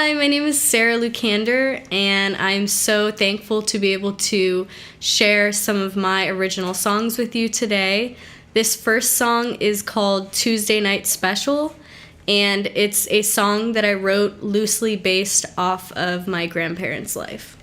Hi, my name is Sarah Lucander, and I'm so thankful to be able to share some of my original songs with you today. This first song is called Tuesday Night Special, and it's a song that I wrote loosely based off of my grandparents' life.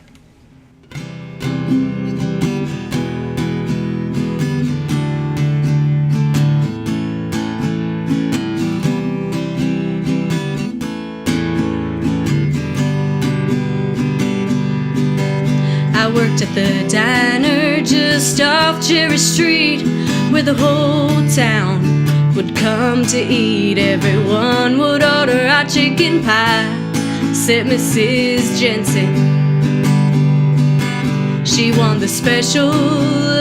I worked at the diner just off Cherry Street, where the whole town would come to eat. Everyone would order hot chicken pie, except Mrs. Jensen. She won the special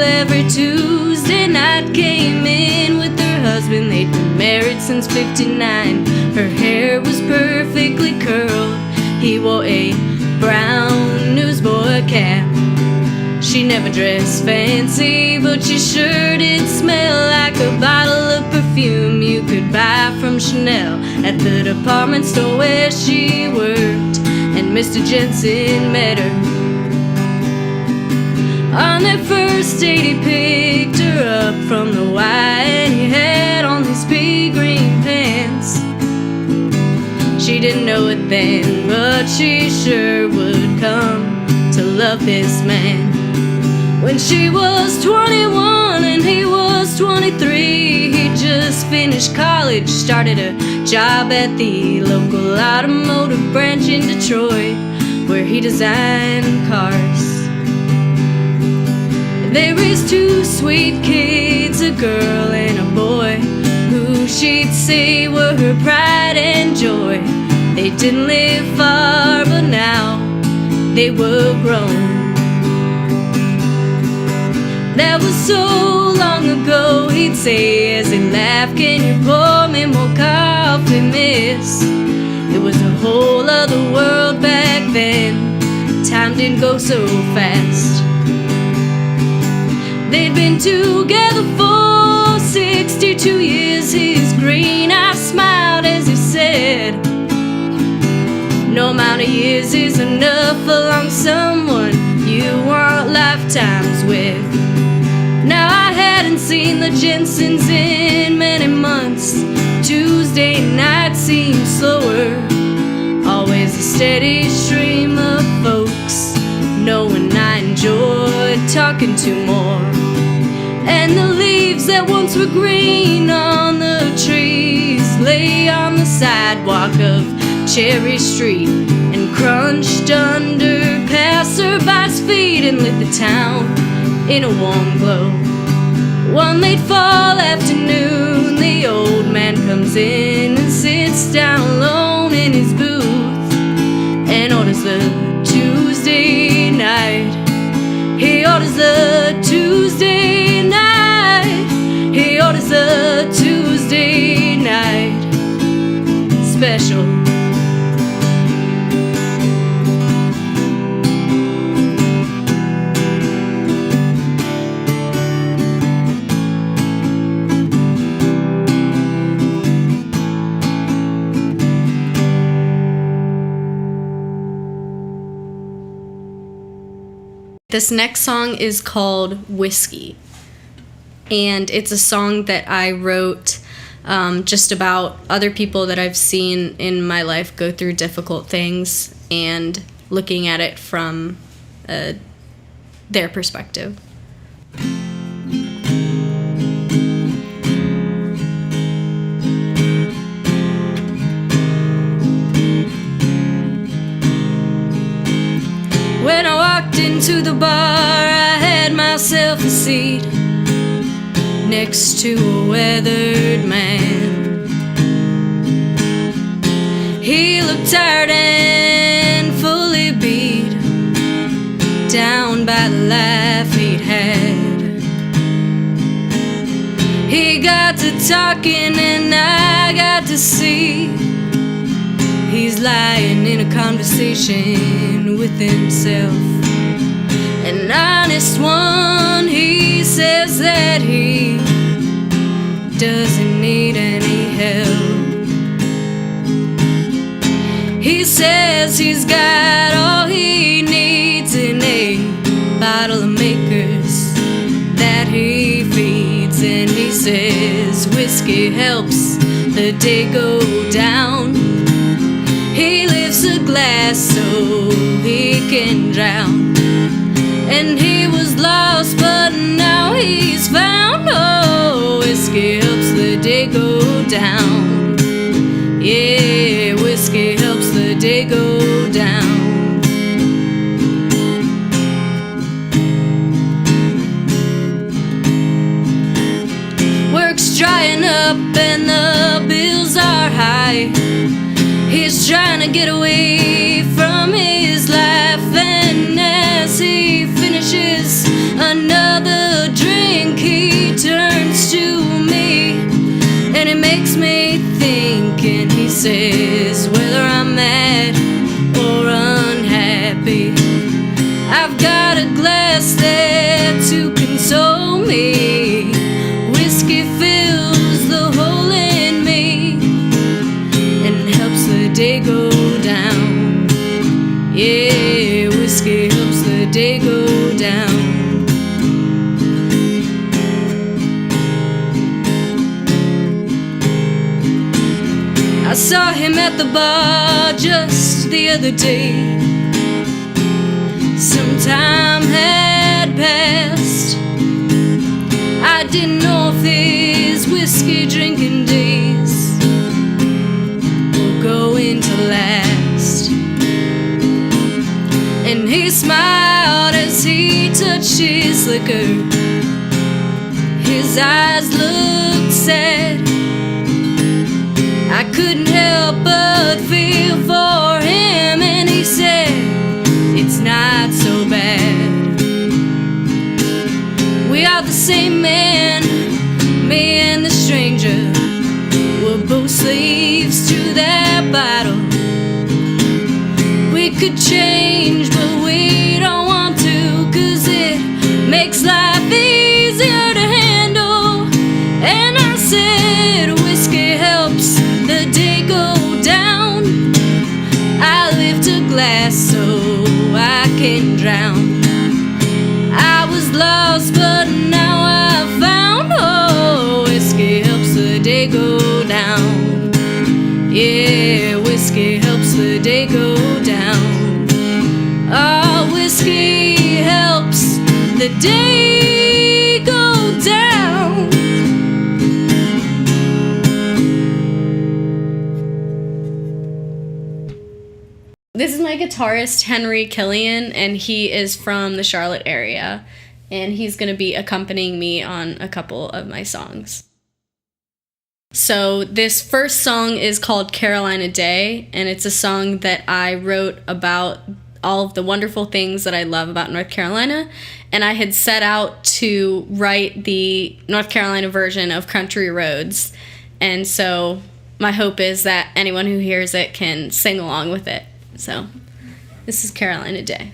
every Tuesday night. Came in with her husband, they'd been married since '59. Her hair was perfectly curled, he wore a brown newsboy cap. She never dressed fancy, but she sure did smell like a bottle of perfume you could buy from Chanel. At the department store where she worked, and Mr. Jensen met her. On their first date he picked her up from the Y, and he had on these big green pants. She didn't know it then, but she sure would come to love this man. When she was 21 and he was 23, he just finished college, started a job at the local automotive branch in Detroit, where he designed cars. They raised two sweet kids, a girl and a boy, who she'd say were her pride and joy. They didn't live far, but now they were grown. That was so long ago, he'd say as he laughed, "Can you pour me more coffee, miss?" It was a whole other world back then. Time didn't go so fast. They'd been together for 62 years. His green eyes smiled as he said, "No amount of years is enough along someone you want lifetimes with." Now I hadn't seen the Jensens in many months. Tuesday night seemed slower, always a steady stream of folks, knowing I enjoyed talking to more. And the leaves that once were green on the trees lay on the sidewalk of Cherry Street and crunched under passerbys' feet and lit the town in a warm glow. One late fall afternoon, the old man comes in and sits down alone in his booth and orders the Tuesday night. He orders the Tuesday night. He orders the Tuesday night special. This next song is called Whiskey, and it's a song that I wrote just about other people that I've seen in my life go through difficult things and looking at it from their perspective. When I walked into the bar, I had myself a seat next to a weathered man. He looked tired and fully beat down by the life he'd had. He got to talking and I got to see he's lying in a conversation with himself. An honest one, he says that he doesn't need any help. He's says he's got all he needs in a bottle of Makers that he feeds. And he says whiskey helps the day go down. He lifts a glass so he can drown. And he was lost, but now he's found. Oh, whiskey helps the day go down. Yeah, whiskey helps the day go down. Work's drying up and the bills are high. He's trying to get away from his life, and as he finishes another drink, he turns to me and it makes me think. And he says, whether I'm mad or unhappy, I've got a glass there to console me. Whiskey fills the hole in me and helps the day go down. Yeah, whiskey helps the day go down. I saw him at the bar just the other day. Some time had passed. I didn't know if his whiskey drinking days were going to last. And he smiled as he touched his liquor. His eyes looked sad. I couldn't help but feel for him, and he said, it's not so bad. We are the same man, me and the stranger. We're both slaves to that bottle. We could change, but we don't want to, 'cause it makes life easier to handle. And I said, whiskey helps the day go down. I lift a glass so I can drown. I was lost, but now I've found. Oh, whiskey helps the day go down. Yeah, whiskey helps the day go down. Oh, whiskey helps the day go down. This is my guitarist, Henry Killian, and he is from the Charlotte area, and he's going to be accompanying me on a couple of my songs. So this first song is called Carolina Day, and it's a song that I wrote about all of the wonderful things that I love about North Carolina, and I had set out to write the North Carolina version of Country Roads, and so my hope is that anyone who hears it can sing along with it. So, this is Carolina Day.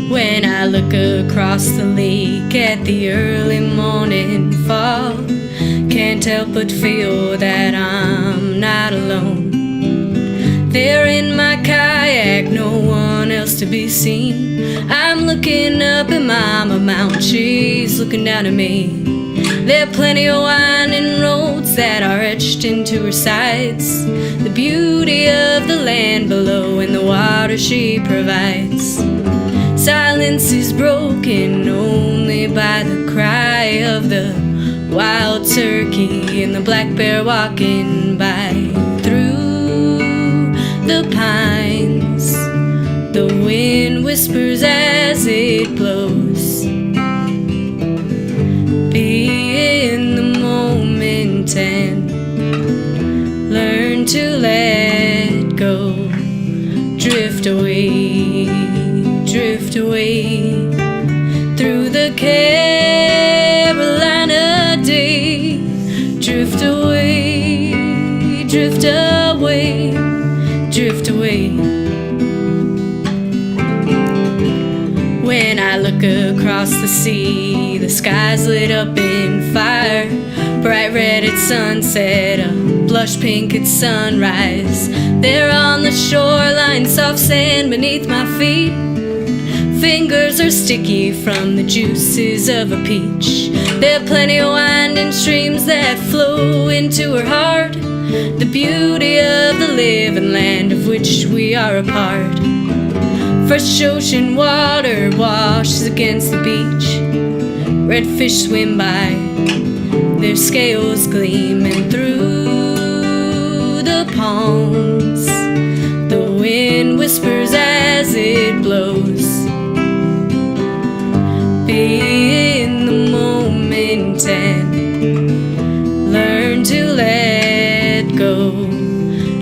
When I look across the lake at the early morning fall, can't help but feel that I'm not alone. There in my kayak, no one else to be seen. I'm looking up at Mama Mountain, she's looking down at me. There are plenty of winding roads that are etched into her sides, the beauty of the land below and the water she provides. Silence is broken only by the cry of the wild turkey and the black bear walking by. Through the pines, the wind whispers as it blows. Be in the moment and learn to let go. Drift away, drift away through the Carolina day. Drift away. across the sea, the sky's lit up in fire. Bright red at sunset, a blush pink at sunrise. There on the shoreline, soft sand beneath my feet. Fingers are sticky from the juices of a peach. There are plenty of winding streams that flow into her heart. The beauty of the living land of which we are a part. Fresh ocean water washes against the beach. Redfish swim by, their scales gleaming through the palms. The wind whispers as it blows. Be in the moment and learn to let go.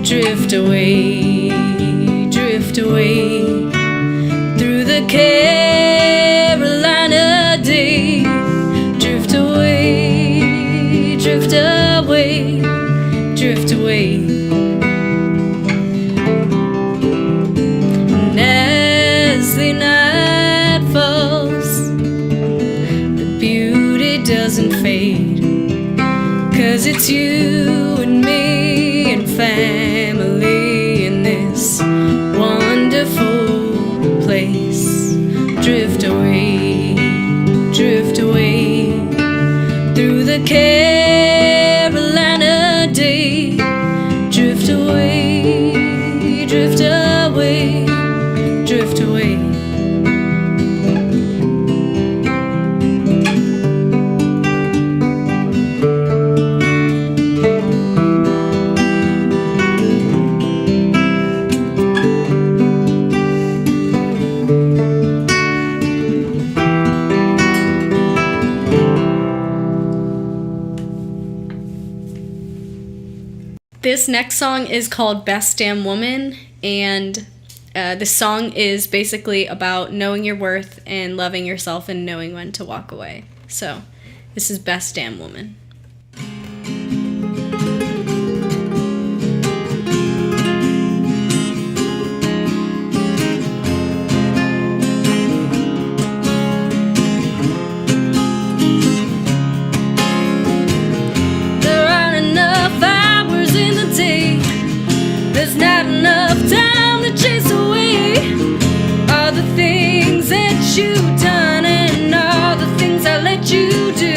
Drift away, drift away through the Carolina day. Drift away, drift away, drift away. And as the night falls, the beauty doesn't fade, 'cause it's you and me and family in this wonderful place. Drift away through the Carolina day. Drift away, drift away, drift away. This next song is called Best Damn Woman, and the song is basically about knowing your worth and loving yourself and knowing when to walk away. So this is Best Damn Woman. There's not enough time to chase away all the things that you've done and all the things I let you do.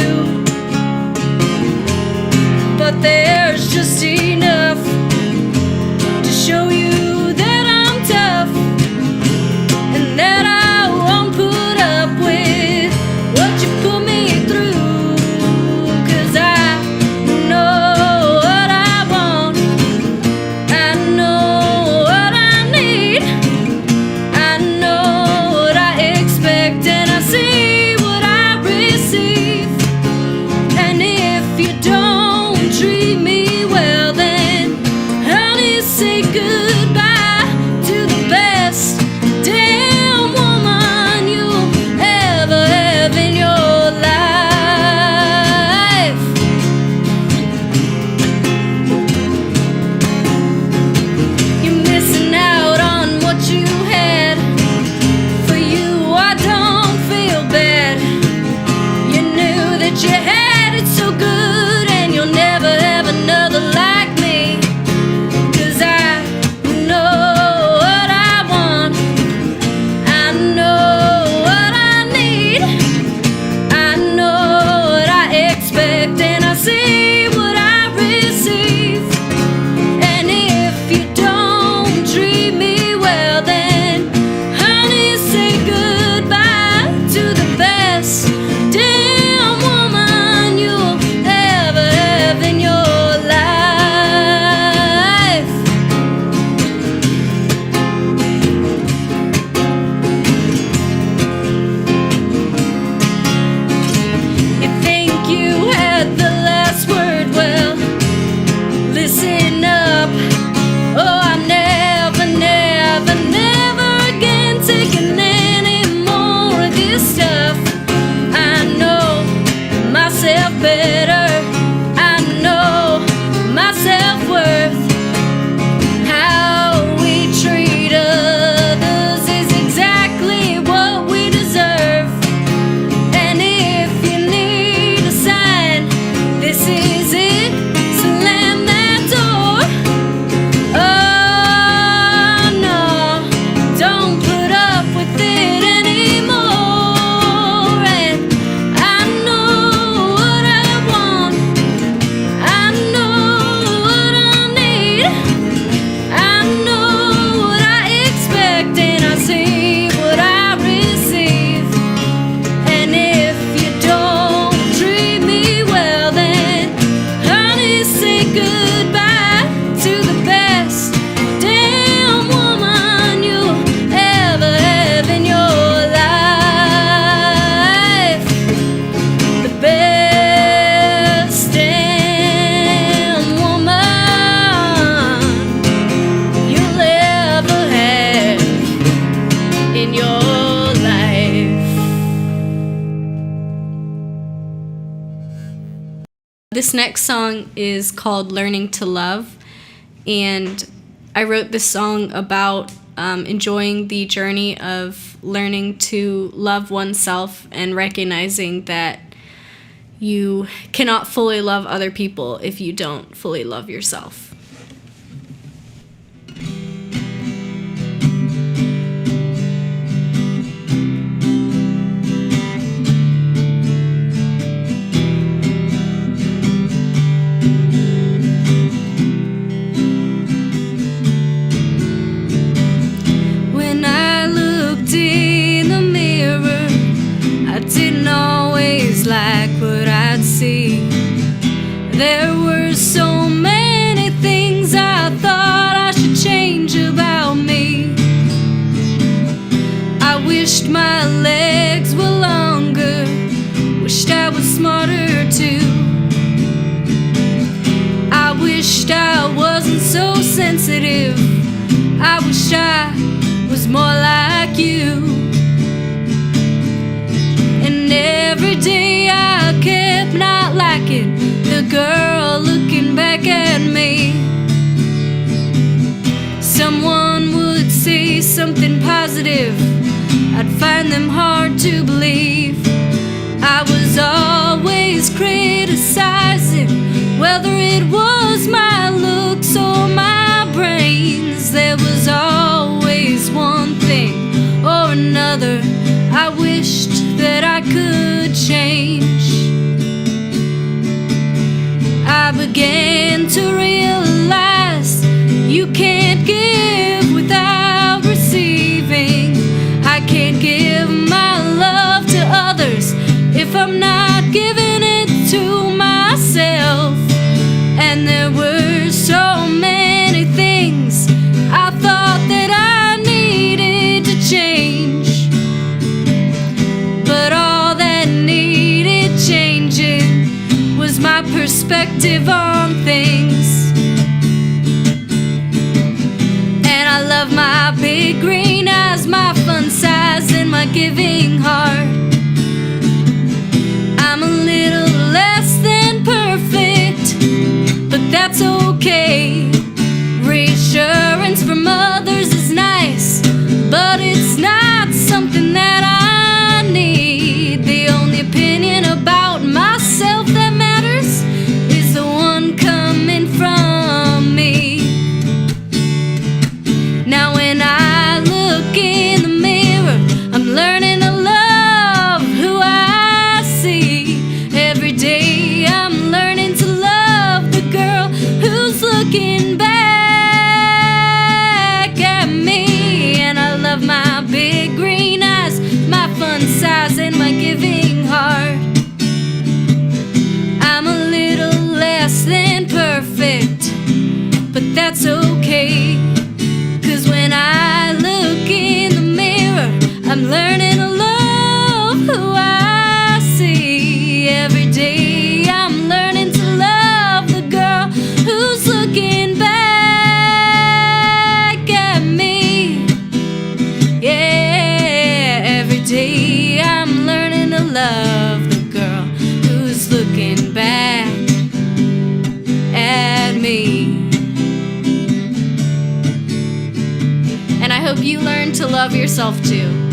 This next song is called Learning to Love, and I wrote this song about enjoying the journey of learning to love oneself and recognizing that you cannot fully love other people if you don't fully love yourself. When I looked in the mirror, I didn't always like what I'd see. There were so many things I thought I should change about me. I wished my legs were longer, wished I was smarter too. I wished I wasn't so sensitive, I wished I was more like you. And every day I kept not liking the girl looking back at me. Someone would say something positive, I'd find them hard to believe. I was always criticizing, whether it was my looks or my brains. There was always one thing or another I wished that I could change. I began to realize you can't give without receiving. I can't give my love to others if I'm not giving it to myself. And there were so many things I thought that I needed to change, but all that needed changing was my perspective on things. And I love my big green eyes, my fun size, and my giving heart. I'm a little less than perfect, but that's okay. Reassurance from others is nice, but it's not something that I need. The only opinion about myself that matters is the one coming from me. Now when I look in the mirror, I'm learning to love who I see. Every day I'm learning to love the girl who's looking back at me. And I love my big green eyes, my fun size, and my giving heart. I'm a little less than perfect, but that's okay. 'Cause when I look in the mirror, I'm learning to love who I see. Every day I'm learning to love the girl who's looking back at me. Yeah, every day I'm learning to love the girl who's looking back at me. And I hope you learn to love yourself too.